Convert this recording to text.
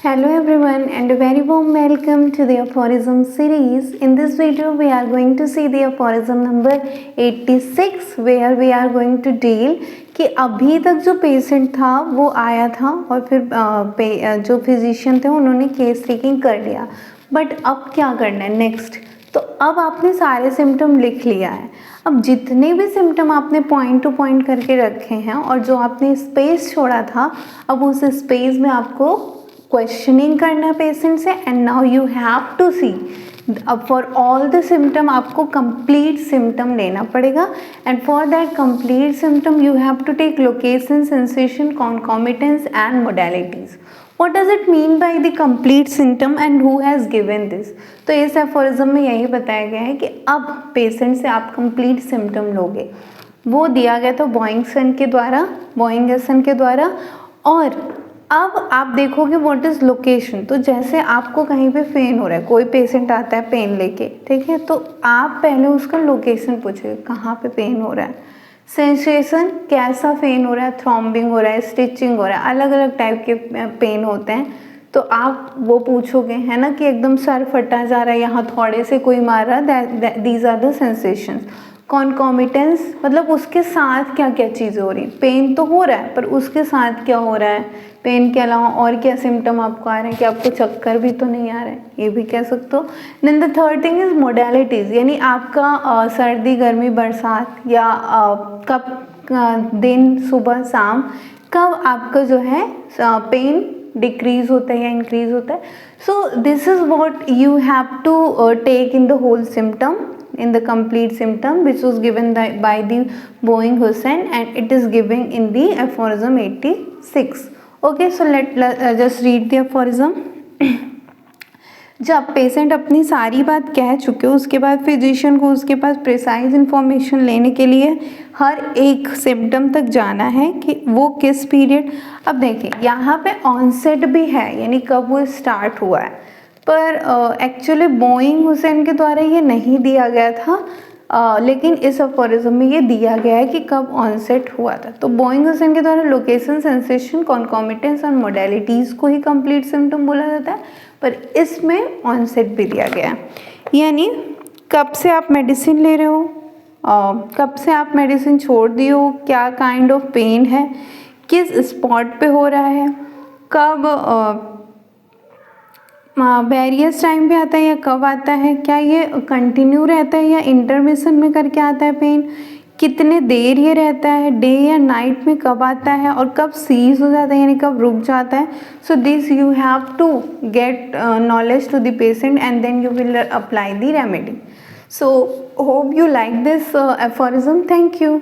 Hello everyone and a very warm welcome to the aphorism series. In this video we are going to see the aphorism number 86 where we are going to deal कि अभी तक जो patient था वो आया था और फिर जो फिजिशियन थे उन्होंने केस टेकिंग कर लिया, बट अब क्या करना है नेक्स्ट। तो अब आपने सारे सिम्टम लिख लिया है। अब जितने भी सिम्टम आपने पॉइंट टू पॉइंट करके रखे हैं और जो आपने स्पेस छोड़ा था, अब उस स्पेस में आपको क्वेश्चनिंग करना पेशेंट से। And now you have to see अब फॉर ऑल द सिम्टम आपको कंप्लीट सिम्टम लेना पड़ेगा। And for that complete symptom you have to take location, sensation, concomitance and modalities. What does it mean by the complete symptom and who has given this? तो इस aphorism में यही बताया गया है कि अब पेशेंट से आप कंप्लीट सिम्टम लोगे। वो दिया गया था बॉइंगसन के द्वारा। और अब आप देखोगे व्हाट इज़ लोकेशन। तो जैसे आपको कहीं पे पेन हो रहा है, कोई पेशेंट आता है पेन लेके, ठीक है, तो आप पहले उसका लोकेशन पूछोगे कहाँ पे पेन हो रहा है। सेंसेशन, कैसा पेन हो रहा है, थ्रॉम्बिंग हो रहा है, स्टिचिंग हो रहा है, अलग अलग टाइप के पेन होते हैं। तो आप वो पूछोगे, है ना, कि एकदम सर फटा जा रहा है, यहाँ थोड़े से कोई मार रहा है, दीज आर द सेंसेशंस। कॉन्कॉमिटेंस मतलब उसके साथ क्या क्या चीज़ें हो रही हैं। पेन तो हो रहा है पर उसके साथ क्या हो रहा है, पेन के अलावा और क्या सिम्टम आपको आ रहे हैं, कि आपको चक्कर भी तो नहीं आ रहा है, ये भी कह सकते हो। Then the third thing is modalities, यानी आपका सर्दी गर्मी बरसात या कब दिन सुबह शाम कब आपका जो है पेन डिक्रीज होता है या इंक्रीज होता है। So this is what you have to take in the whole symptom, in the complete symptom which was given by the Boeing Hussain, and it is given in the aphorism 86. Okay, so let just read the aphorism. जब patient अपनी सारी बात कह चुके हो उसके बाद physician को उसके पास प्रिसाइज इंफॉर्मेशन लेने के लिए हर एक सिम्टम तक जाना है कि वो किस पीरियड। अब देखिए यहाँ पे ऑनसेट भी है, यानी कब वो स्टार्ट हुआ है, पर एक्चुअली बोइंग हुसैन के द्वारा ये नहीं दिया गया था, लेकिन इस अफोरिज्म में ये दिया गया है कि कब ऑनसेट हुआ था। तो बोइंग हुसैन के द्वारा लोकेशन, सेंसेशन, कॉन्कॉमिटेंस और मोडेलिटीज़ को ही कंप्लीट सिम्टम बोला जाता है, पर इसमें ऑनसेट भी दिया गया है, यानी कब से आप मेडिसिन ले रहे हो, कब से आप मेडिसिन छोड़ दिए हो, क्या काइंड ऑफ पेन है, किस स्पॉट पे हो रहा है, कब वेरियस टाइम पे आता है या कब आता है, क्या ये कंटिन्यू रहता है या इंटरमिशन में करके आता है पेन, कितने देर ये रहता है, डे या नाइट में कब आता है और कब सीज हो जाता है यानी कब रुक जाता है। So this you have to get knowledge to the patient and then you will apply the remedy. So hope you like this aphorism. Thank you.